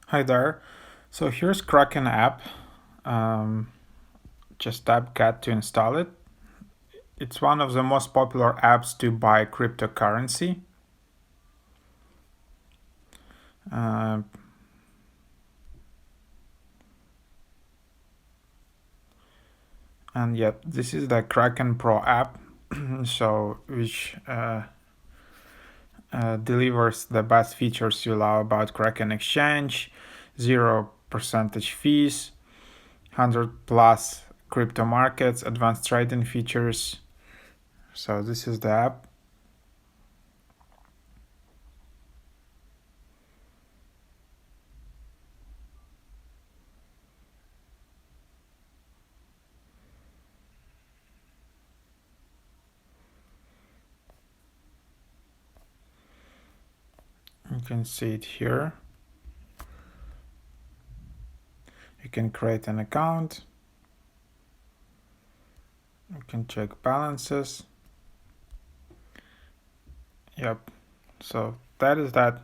Hi there. So here's Kraken app. Um, just tap get to install it. It's one of the most popular apps to buy cryptocurrency. Uh, and yep, this is the Kraken Pro app, so which delivers the best features you love about Kraken Exchange, 0% fees, 100 plus crypto markets, advanced trading features. So this is the app. You can see it here. You can create an account. You can check balances. Yep. So that is that.